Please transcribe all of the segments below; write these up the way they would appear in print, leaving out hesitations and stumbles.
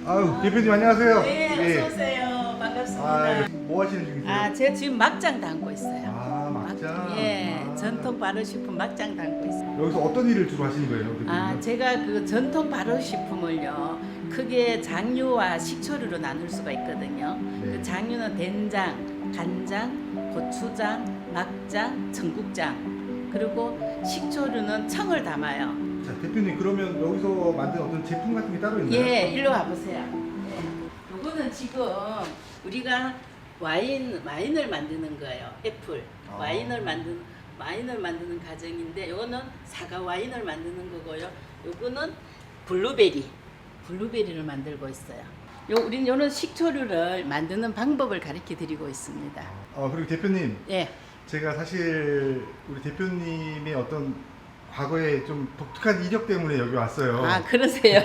아유, 대표님 안녕하세요. 네, 어서 오세요. 반갑습니다. 아, 뭐 하시는 중이세요? 제가 지금 막장 담고 있어요. 아, 막장. 예, 아. 전통 발효식품 막장 담고 있어요. 여기서 어떤 일을 주로 하시는 거예요? 대표님? 제가 그 전통 발효식품을요, 크게 장류와 식초류로 나눌 수가 있거든요. 네. 그 장류는 된장, 간장, 고추장, 막장, 전국장, 그리고 식초류는 청을 담아요. 자, 대표님 그러면 여기서 만든 어떤 제품 같은 게 따로 있나요? 예, 일로 와보세요. 예. 요거는 지금 우리가 와인을 만드는 거예요. 애플 아. 와인을 만드는 과정인데, 요거는 사과 와인을 만드는 거고요. 요거는 블루베리를 만들고 있어요. 우리는 요런 식초류를 만드는 방법을 가르쳐 드리고 있습니다. 그리고 대표님, 예. 제가 사실 우리 대표님의 어떤 과거에 좀 독특한 이력 때문에 여기 왔어요. 그러세요.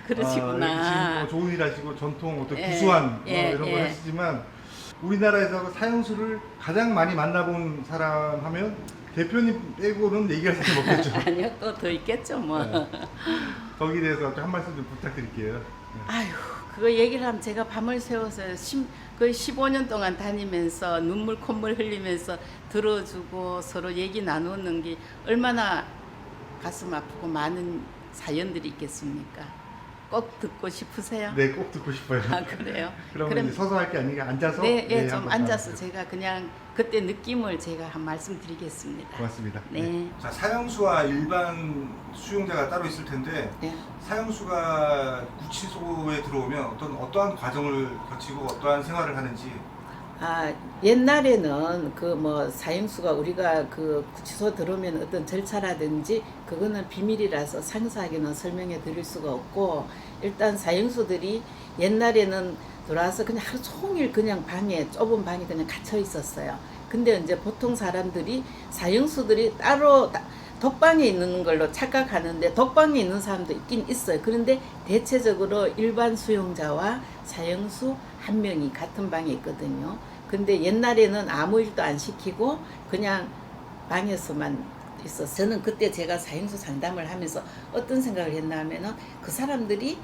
그러시구나. 지금 좋은 일 하시고 전통 어떤 예, 구수한 예, 이런 걸 예. 하시지만 우리나라에서 사형수를 가장 많이 만나본 사람 하면 대표님 빼고는 얘기할 사람이 없겠죠. 아니요, 또 더 있겠죠 뭐. 네. 거기에 대해서 한 말씀 좀 부탁드릴게요. 네. 아휴, 그거 얘기를 하면 제가 밤을 새워서 거의 15년 동안 다니면서 눈물 콧물 흘리면서 들어주고 서로 얘기 나누는 게 얼마나 가슴 아프고 많은 사연들이 있겠습니까? 꼭 듣고 싶으세요? 네, 꼭 듣고 싶어요. 그래요? 그러면 이제 서서 할 게 아니라 앉아서. 네, 예, 좀 한번 앉아서 나눠주세요. 제가 그냥 그때 느낌을 제가 한 말씀 드리겠습니다. 고맙습니다. 네. 자, 사형수와 일반 수용자가 따로 있을 텐데 네. 사형수가 구치소에 들어오면 어떠한 과정을 거치고 어떠한 생활을 하는지. 옛날에는 그 뭐 사형수가 우리가 그 구치소 들어오면 어떤 절차라든지 그거는 비밀이라서 상세하게는 설명해 드릴 수가 없고, 일단 사형수들이 옛날에는 들어와서 그냥 하루 종일 그냥 좁은 방에 그냥 갇혀 있었어요. 근데 이제 보통 사람들이 사형수들이 따로 독방에 있는 걸로 착각하는데, 독방에 있는 사람도 있긴 있어요. 그런데 대체적으로 일반 수용자와 사형수 한 명이 같은 방에 있거든요. 근데 옛날에는 아무 일도 안 시키고 그냥 방에서만 있었어요. 저는 그때 제가 사형수 상담을 하면서 어떤 생각을 했나 하면은, 그 사람들이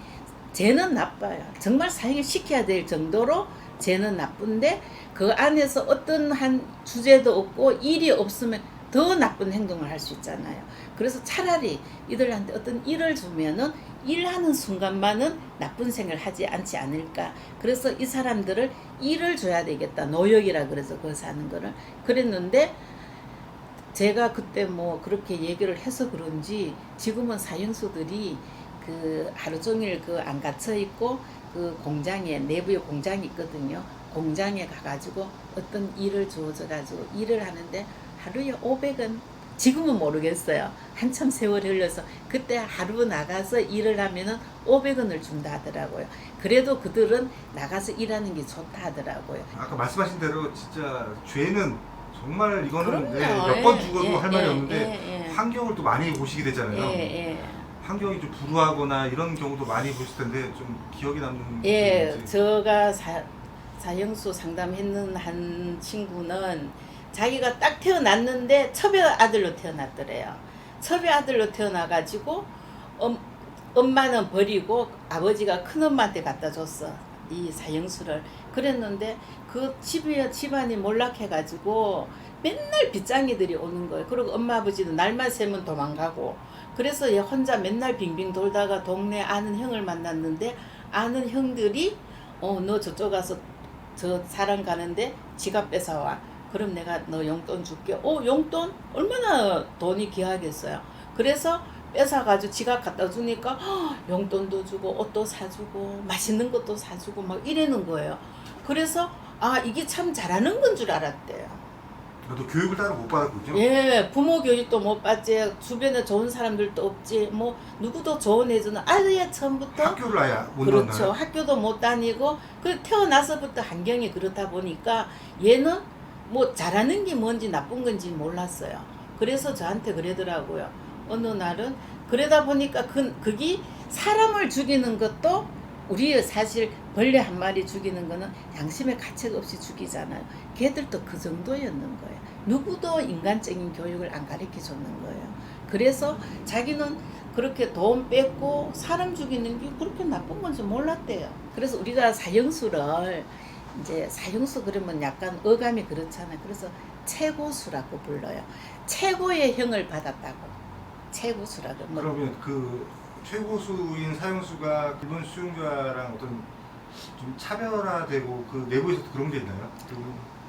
죄는 나빠요. 정말 사형을 시켜야 될 정도로 죄는 나쁜데 그 안에서 어떤 한 주제도 없고 일이 없으면 더 나쁜 행동을 할 수 있잖아요. 그래서 차라리 이들한테 어떤 일을 주면은 일하는 순간만은 나쁜 생각을 하지 않지 않을까. 그래서 이 사람들을 일을 줘야 되겠다. 노역이라 그래서 거기서 하는 거를 그랬는데, 제가 그때 뭐 그렇게 얘기를 해서 그런지 지금은 사형수들이 그 하루 종일 그 안 갇혀 있고 그 공장에, 내부에 공장이 있거든요. 공장에 가가지고 어떤 일을 주어져가지고 일을 하는데 하루에 500원, 지금은 모르겠어요. 한참 세월이 흘러서 그때 하루 나가서 일을 하면은 500원을 준다 하더라고요. 그래도 그들은 나가서 일하는 게 좋다 하더라고요. 아까 말씀하신 대로 진짜 죄는 정말 이거는 그럼요. 몇 번 예, 죽어도 예, 할 말이 예, 없는데 예. 환경을 또 많이 보시게 되잖아요. 예. 환경이 좀 불우하거나 이런 경우도 많이 보실 텐데 좀 기억에 남는 예, 게 있는지. 제가 사형수 상담했는 한 친구는 자기가 딱 태어났는데 첩의 아들로 태어났더래요. 첩의 아들로 태어나가지고 엄마는 버리고 아버지가 큰엄마한테 갖다 줬어, 이 사형수를. 그랬는데 그 집안이 몰락해가지고 맨날 빗장이들이 오는 거예요. 그리고 엄마 아버지도 날만 새면 도망가고, 그래서 얘 혼자 맨날 빙빙 돌다가 동네 아는 형을 만났는데, 아는 형들이 너 저쪽 가서 저 사람 가는데 지갑 뺏어와. 그럼 내가 너 용돈 줄게. 용돈? 얼마나 돈이 귀하겠어요. 그래서 뺏어가지고 지갑 갖다 주니까 용돈도 주고 옷도 사주고 맛있는 것도 사주고 막 이러는 거예요. 그래서 이게 참 잘하는 건 줄 알았대요. 또 교육을 따로 못 받았군요. 예, 부모 교육도 못 받지, 주변에 좋은 사람들도 없지, 뭐 누구도 조언해주는, 아예 처음부터 학교를 아예 못 그렇죠. 나왔나요? 학교도 못 다니고 그 태어나서부터 환경이 그렇다 보니까 얘는 뭐 잘하는 게 뭔지 나쁜 건지 몰랐어요. 그래서 저한테 그러더라고요. 어느 날은 그러다 보니까 그게 사람을 죽이는 것도 우리 사실 벌레 한 마리 죽이는 거는 양심의 가책 없이 죽이잖아요. 걔들도 그 정도였는 거예요. 누구도 인간적인 교육을 안 가르쳐 줬는 거예요. 그래서 자기는 그렇게 돈 뺏고 사람 죽이는 게 그렇게 나쁜 건지 몰랐대요. 그래서 우리가 사형수를 이제 사형수 그러면 약간 어감이 그렇잖아요. 그래서 최고수라고 불러요. 최고의 형을 받았다고. 최고수라고. 뭐 그러면 그 최고수인 사형수가 일본 수용자랑 어떤 좀 차별화되고 그 내부에서도 그런 게 있나요?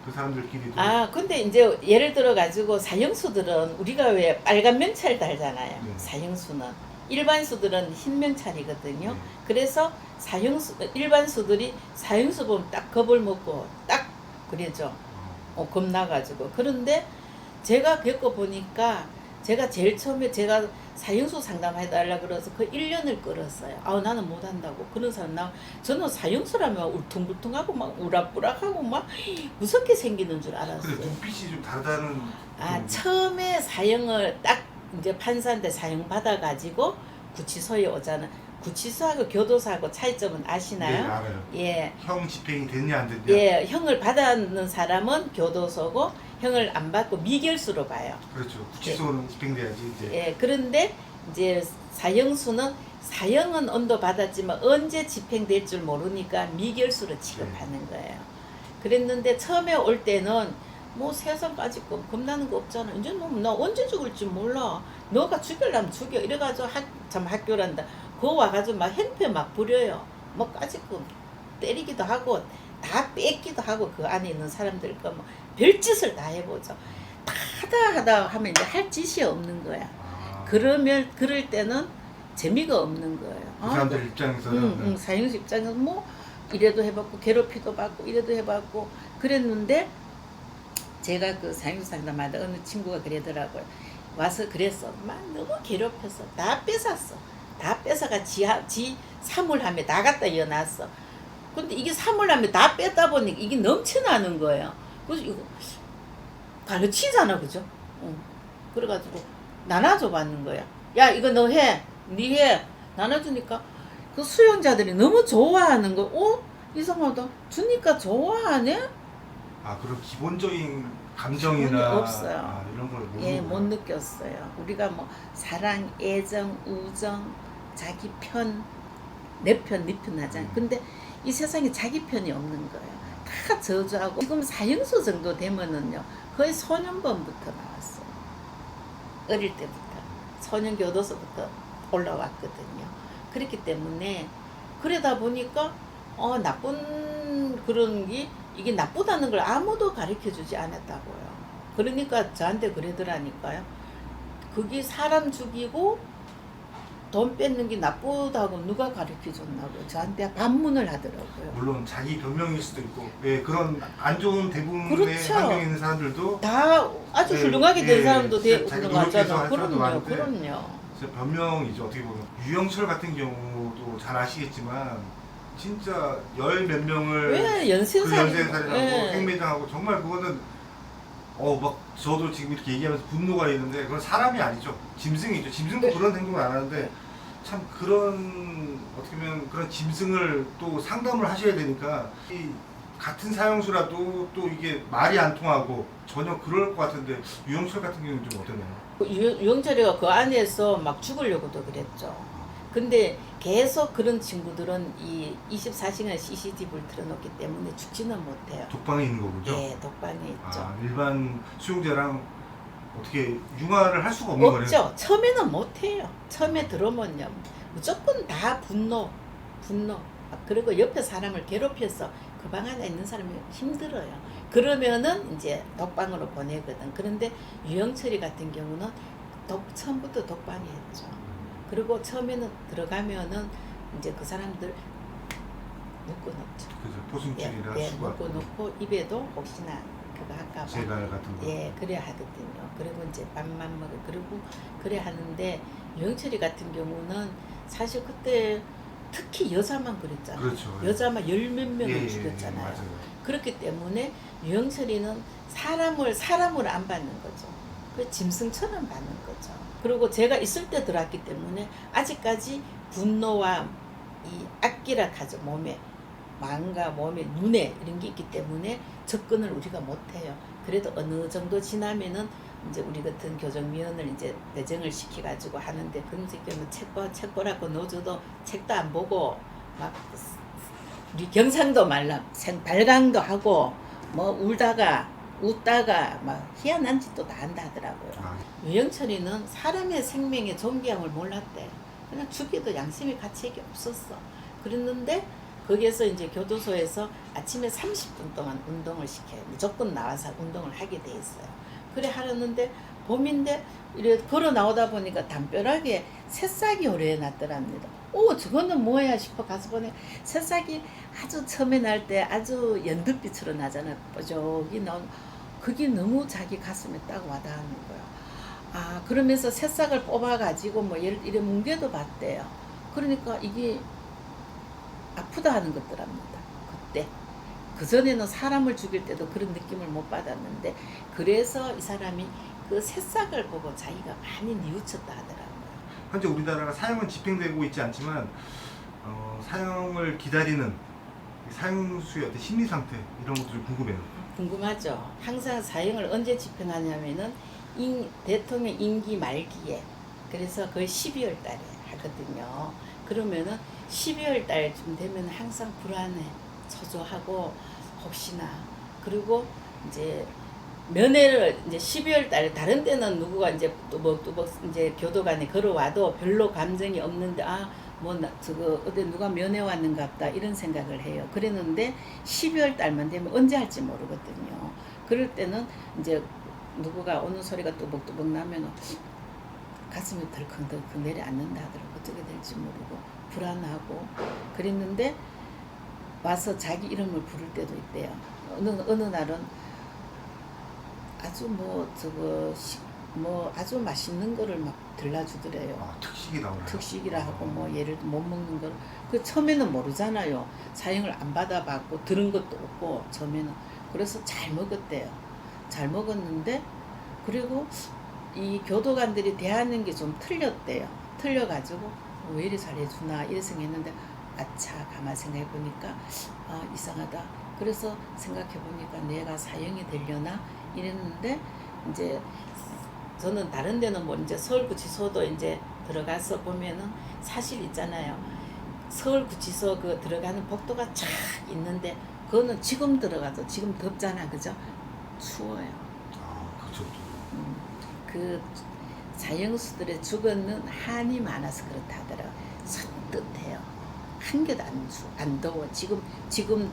그 사람들끼리도. 근데 이제 예를 들어 가지고 사형수들은 우리가 왜 빨간 명찰 달잖아요. 네. 사형수는 일반수들은 흰 명찰이거든요. 네. 그래서 일반수들이 사형수 보면 딱 겁을 먹고 딱 그러죠. 겁나가지고. 그런데 제가 겪어보니까 제가 제일 처음에 제가 사형수 상담해달라 그래서 그 1년을 끌었어요. 나는 못한다고. 그런 사람 저는 사형수라면 울퉁불퉁하고 막 우락부락하고 막 무섭게 생기는 줄 알았어요. 근데 눈빛이 좀 다르다는. 처음에 사형을 딱 이제 판사한테 사형 받아가지고 구치소에 오잖아. 구치소하고 교도소하고 차이점은 아시나요? 네, 알아요. 예. 형 집행이 됐냐 안 됐냐. 예, 형을 받았는 사람은 교도소고 형을 안 받고 미결수로 봐요. 그렇죠. 구치소는 집행돼야지 이제. 예, 그런데 이제 사형은 언도 받았지만 언제 집행될 줄 모르니까 미결수로 취급하는 거예요. 그랬는데 처음에 올 때는 뭐 세상까지 겁나는 거 없잖아. 이제 나 언제 죽을지 몰라. 너가 죽이려면 죽여. 이래가지고 참 학교란다. 그거 와가지고 막 행패 막 부려요. 뭐 까짓거 때리기도 하고 다 뺏기도 하고 그 안에 있는 사람들 거 뭐 별짓을 다 해보죠. 하다 하면 이제 할 짓이 없는 거야. 그럴 때는 재미가 없는 거예요. 그 사람들 입장에서는. 사형수 입장에서 뭐 이래도 해봤고 괴롭히도 받고 이래도 해봤고 그랬는데 제가 그 사형수 상담하다 어느 친구가 그러더라고요. 와서 그랬어. 막 너무 괴롭혔어. 다 뺏었어. 다 뺏어가 지 사물함에 다 갖다 이어놨어. 근데 이게 사물함에 다 뺐다 보니까 이게 넘쳐나는 거예요. 그래서 이거 가르치잖아, 그죠? 그래가지고 나눠줘 받는 거야. 야, 이거 너 해. 니 해. 나눠주니까 그 수용자들이 너무 좋아하는 거. 이상하다. 주니까 좋아하네? 그런 기본적인 감정이나 전혀 없어요. 이런 걸 못 느꼈어요. 우리가 뭐 사랑, 애정, 우정, 자기 편, 내 편, 네 편 하잖아요. 근데 이 세상에 자기 편이 없는 거예요. 다 저주하고 지금 사형수 정도 되면은요 거의 소년범부터 나왔어요. 어릴 때부터 소년교도소부터 올라왔거든요. 그렇기 때문에 그러다 보니까 나쁜 그런 게 이게 나쁘다는 걸 아무도 가르쳐주지 않았다고요. 그러니까 저한테 그러더라니까요. 그게 사람 죽이고 돈 뺏는 게 나쁘다고 누가 가르쳐줬나고 저한테 반문을 하더라고요. 물론 자기 변명일 수도 있고 그런 안 좋은 대부분의 그렇죠. 환경에 있는 사람들도 다 아주 훌륭하게 된 사람도 자기 훌륭하잖아. 노력해서 할 그럼요. 사람도 많은데 진짜 변명이죠. 어떻게 보면 유영철 같은 경우도 잘 아시겠지만 진짜 열 몇 명을 왜 연쇄살인? 연쇄살인하고 생매장하고 정말 그거는 막 저도 지금 이렇게 얘기하면서 분노가 있는데 그건 사람이 아니죠. 짐승이죠. 짐승도 그런 행동을 안 하는데 참 그런 어떻게 보면 그런 짐승을 또 상담을 하셔야 되니까 이 같은 사형수라도 또 이게 말이 안 통하고 전혀 그럴 것 같은데 유영철 같은 경우는 좀 어땠나요? 유영철이가 그 안에서 막 죽으려고도 그랬죠. 근데 계속 그런 친구들은 이 24시간 CCTV를 틀어놓기 때문에 죽지는 못해요. 독방에 있는 거군요. 예, 독방에 있죠. 일반 수용자랑 어떻게 융화를 할 수가 없는 거네요. 없죠. 처음에는 못해요. 처음에 들어오면요 무조건 다 분노. 그리고 옆에 사람을 괴롭혀서 그 방 안에 있는 사람이 힘들어요. 그러면은 이제 독방으로 보내거든. 그런데 유영철이 같은 경우는 처음부터 독방에 했죠. 그리고 처음에는 들어가면은 이제 그 사람들 묶어놓죠. 그죠. 포승줄이나 수박, 묶어놓고 입에도 혹시나 그거 할까봐. 제갈 같은 거. 예, 그래 하거든요. 그리고 이제 밥만 먹어. 그리고 그래 하는데 유영철이 같은 경우는 사실 그때 특히 여자만 그랬잖아요. 그렇죠. 여자만 열 몇 명을 죽였잖아요. 맞아요. 그렇기 때문에 유영철이는 사람을 안 받는 거죠. 그 짐승처럼 받는 거죠. 그리고 제가 있을 때 들어왔기 때문에 아직까지 분노와 이 악기라 하죠. 몸에 마음과 몸에 눈에 이런 게 있기 때문에 접근을 우리가 못해요. 그래도 어느 정도 지나면은 이제 우리 같은 교정위원을 이제 배정을 시켜가지고 하는데 그런 새끼 뭐 책 보라고 넣어줘도 책도 안 보고 막 우리 경상도 말라 발광도 하고 뭐 울다가 웃다가 막 희한한 짓도 다 한다 하더라고요. 아, 유영철이는 사람의 생명의 존귀함을 몰랐대. 그냥 죽여도 양심의 가책이 없었어. 그랬는데 거기에서 이제 교도소에서 아침에 30분 동안 운동을 시켜요. 무조건 나와서 운동을 하게 돼 있어요. 그래 하려는데 봄인데 이래 걸어 나오다 보니까 담벼락에 새싹이 오래놨더랍니다. 오 저거는 뭐야 싶어 가서 보니 새싹이 아주 처음에 날 때 아주 연두빛으로 나잖아요. 뾰족이 나온 그게 너무 자기 가슴에 딱 와닿는 거야. 아 그러면서 새싹을 뽑아가지고 뭐 이래 뭉개도 봤대요. 그러니까 이게 아프다 하는 것더랍니다. 그때 그전에는 사람을 죽일 때도 그런 느낌을 못 받았는데 그래서 이 사람이 그 새싹을 보고 자기가 많이 뉘우쳤다 하더라고요. 현재 우리나라가 사형은 집행되고 있지 않지만 사형을 기다리는 사형수의 어떤 심리 상태 이런 것들이 궁금해요. 궁금하죠. 항상 사형을 언제 집행하냐면은 대통령 임기 말기에 그래서 거의 12월 달에 하거든요. 그러면은 12월 달쯤 되면 항상 불안해, 초조하고 혹시나 그리고 이제 면회를 이제 12월 달에 다른 때는 누구가 이제 뚜벅뚜벅 이제 교도관에 걸어와도 별로 감정이 없는데 저거 어디 누가 면회 왔는가 보다 이런 생각을 해요. 그랬는데 12월 달만 되면 언제 할지 모르거든요. 그럴 때는 이제 누구가 오는 소리가 뚜벅뚜벅 나면 가슴이 덜컹덜컹 내려앉는다 하더라고. 어떻게 될지 모르고 불안하고 그랬는데 와서 자기 이름을 부를 때도 있대요. 어느 날은 아주 아주 맛있는 거를 막 들라주더래요. 아, 특식이 나오나요? 특식이라 하고 뭐 예를 들어 못 먹는 걸 그 처음에는 모르잖아요. 사형을 안 받아봤고 들은 것도 없고 처음에는 그래서 잘 먹었대요. 잘 먹었는데 그리고 이 교도관들이 대하는 게 좀 틀렸대요. 틀려가지고 왜 이리 잘해주나 이래 생각했는데 아차 가만 생각해보니까 이상하다. 그래서 생각해보니까 내가 사형이 되려나 이랬는데 이제 저는 다른 데는 뭐 이제 서울구치소도 이제 들어가서 보면은 사실 있잖아요. 서울구치소 그 들어가는 복도가 쫙 있는데 그거는 지금 들어가도 지금 덥잖아, 그죠? 추워요. 아, 그렇죠. 그 사형수들의 죽어는 한이 많아서 그렇다 하더라고요. 선뜻해요. 한 개도 안 더워. 지금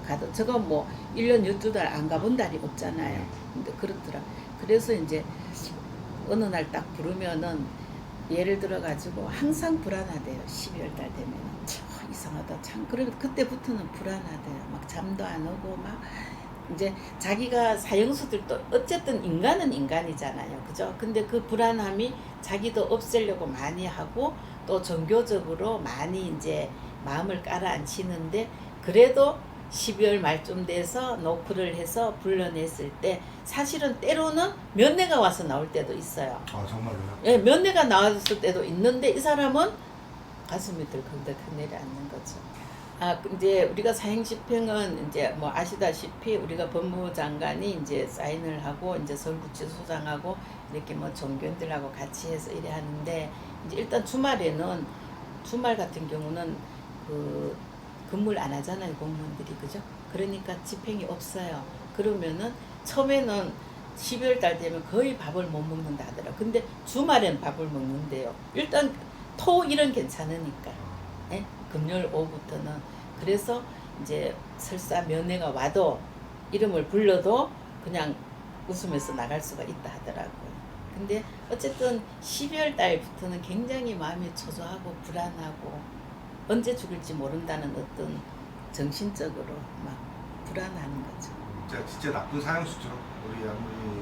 가도 저거 뭐 1년 12달 안 가본 달이 없잖아요. 근데 그렇더라. 그래서 이제 어느 날 딱 부르면은 예를 들어 가지고 항상 불안하대요. 12월 달 되면 이상하다. 참 그러면 그때부터는 불안하대요. 막 잠도 안 오고 막 이제 자기가 사형수들도 어쨌든 인간은 인간이잖아요. 그죠? 근데 그 불안함이 자기도 없애려고 많이 하고 또 종교적으로 많이 이제 마음을 깔아앉히는데 그래도 12월 말쯤 돼서 노크를 해서 불러냈을 때 사실은 때로는 면회가 와서 나올 때도 있어요. 아, 정말로요? 예, 면회가 나왔을 때도 있는데 이 사람은 가슴이 덜컹덜컹 내려앉는 거죠. 이제 우리가 사형 집행은 이제 뭐 아시다시피 우리가 법무부 장관이 이제 사인을 하고 이제 서울구치소장하고 이렇게 뭐 종견들하고 같이 해서 이래 하는데 이제 일단 주말 같은 경우는 그 근무를 안 하잖아요, 공무원들이. 그죠? 그러니까 집행이 없어요. 그러면은 처음에는 12월 달 되면 거의 밥을 못 먹는다 하더라고요. 근데 주말엔 밥을 먹는데요. 일단 토일은 괜찮으니까. 예? 금요일 오후부터는. 그래서 이제 설사 면회가 와도 이름을 불러도 그냥 웃으면서 나갈 수가 있다 하더라고요. 근데 어쨌든 12월 달부터는 굉장히 마음이 초조하고 불안하고 언제 죽을지 모른다는 어떤 정신적으로 막 불안하는 거죠. 진짜 나쁜 사형수죠. 우리 아무리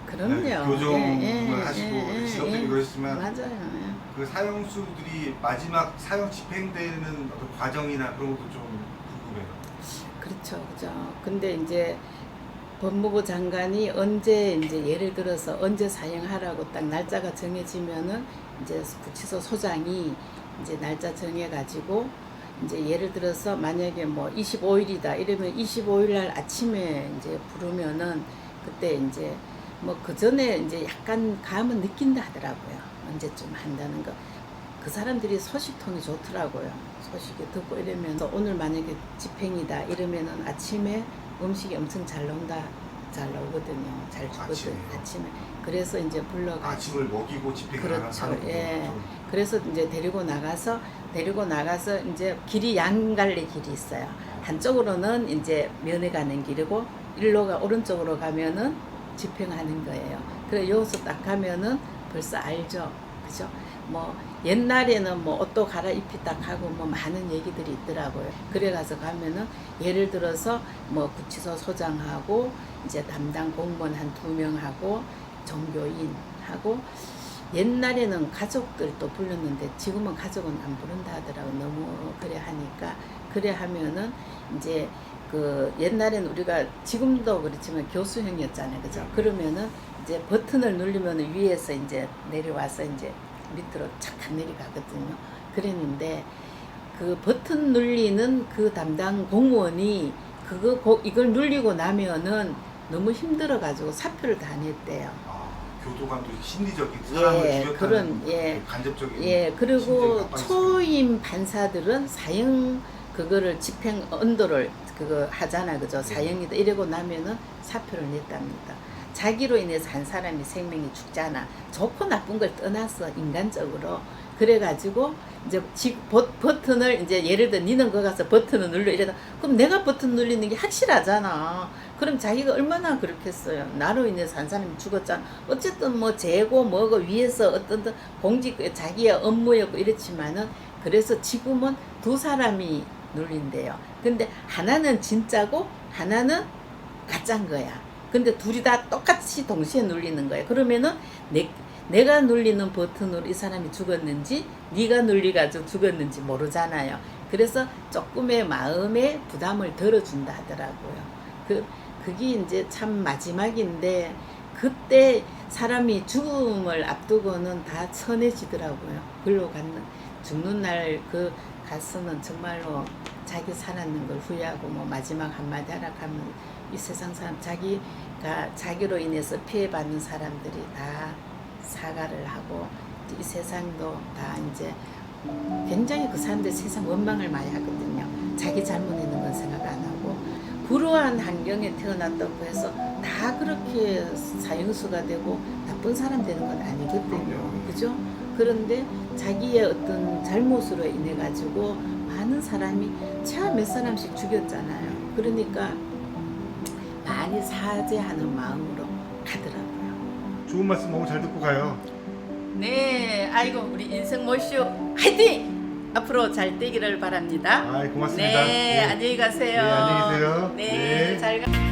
그럼요. 교정을 하시고 직업들이 그러시지만 맞아요. 그 사형수들이 마지막 사형 집행되는 어떤 과정이나 그런 것도 좀 궁금해요. 그렇죠, 그죠. 근데 이제 법무부 장관이 언제 이제 예를 들어서 언제 사형하라고 딱 날짜가 정해지면은 이제 구치소 소장이 이제 날짜 정해가지고 이제 예를 들어서 만약에 뭐 25일이다 이러면 25일 날 아침에 이제 부르면은 그때 이제 뭐 그 전에 이제 약간 감은 느낀다 하더라고요. 언제쯤 한다는 거. 그 사람들이 소식통이 좋더라고요. 소식이 듣고 이러면서 오늘 만약에 집행이다 이러면은 아침에 음식이 엄청 잘 나오거든요. 잘 주거든 아침에. 그래서 이제 불러가. 아침을 먹이고 집행을 하는 그렇죠. 사람이군요. 예. 그래서 이제 데리고 나가서 이제 길이 양갈래 길이 있어요. 한쪽으로는 이제 면회 가는 길이고 일로가 오른쪽으로 가면은 집행하는 거예요. 그래 여기서 딱 가면은 벌써 알죠. 그죠? 뭐 옛날에는 뭐 옷도 갈아입히 딱 하고 뭐 많은 얘기들이 있더라고요. 그래 가서 가면은 예를 들어서 뭐 구치소 소장하고 이제 담당 공무원 한 2명하고 종교인하고 옛날에는 가족들도 불렀는데 지금은 가족은 안 부른다 하더라고. 너무 그래 하니까 그래 하면은 이제 그 옛날에는 우리가 지금도 그렇지만 교수형이었잖아요. 그죠? 그러면은 이제 버튼을 누르면 위에서 이제 내려와서 이제 밑으로 착 내려가거든요. 그랬는데 그 버튼 눌리는 그 담당 공무원이 이걸 눌리고 나면은 너무 힘들어 가지고 사표를 다 냈대요. 교도관도 심리적인 사람을 죽였다는 간접적인 그리고 초임 판사들은 사형 그거를 집행 언도를 그거 하잖아. 그죠? 사형이다 이러고 나면은 사표를 냈답니다. 자기로 인해서 한 사람이 생명이 죽잖아. 좋고 나쁜 걸 떠나서 인간적으로. 그래가지고 이제 버튼을 이제 예를 들어 니는 거 가서 버튼을 눌러 이래서 그럼 내가 버튼 눌리는 게 확실하잖아. 그럼 자기가 얼마나 그렇겠어요. 나로 인해서 한 사람이 죽었잖아. 어쨌든 뭐 재고 뭐고 위에서 어떤 공직 자기의 업무였고 이랬지만은 그래서 지금은 2사람이 눌린대요. 근데 하나는 진짜고 하나는 가짜인 거야. 근데 둘이 다 똑같이 동시에 눌리는 거예요. 그러면은 내가 눌리는 버튼으로 이 사람이 죽었는지 네가 눌리가지고 죽었는지 모르잖아요. 그래서 조금의 마음의 부담을 덜어준다 하더라고요. 그게 이제 참 마지막인데 그때 사람이 죽음을 앞두고는 다 천해지더라고요. 글로 죽는 날 그 가서는 정말로 자기 살았는 걸 후회하고 뭐 마지막 한마디 하라 하면 이 세상 사람 자기로 인해서 피해받는 사람들이 다 사과를 하고 이 세상도 다 이제 굉장히 그 사람들 세상 원망을 많이 하거든요. 자기 잘못했는 건 생각 안 하고 불우한 환경에 태어났다고 해서 다 그렇게 사형수가 되고 나쁜 사람 되는 건 아니거든요. 그죠? 그런데 자기의 어떤 잘못으로 인해 가지고 많은 사람이 최하 몇 사람씩 죽였잖아요. 그러니까 많이 사죄하는 마음으로 가더라고요. 좋은 말씀 너무 잘 듣고 가요. 네, 아이고 우리 인생 모쇼 화이팅! 앞으로 잘 되기를 바랍니다. 고맙습니다. 네, 안녕히 가세요. 네, 안녕히 계세요. 네, 네. 잘 가.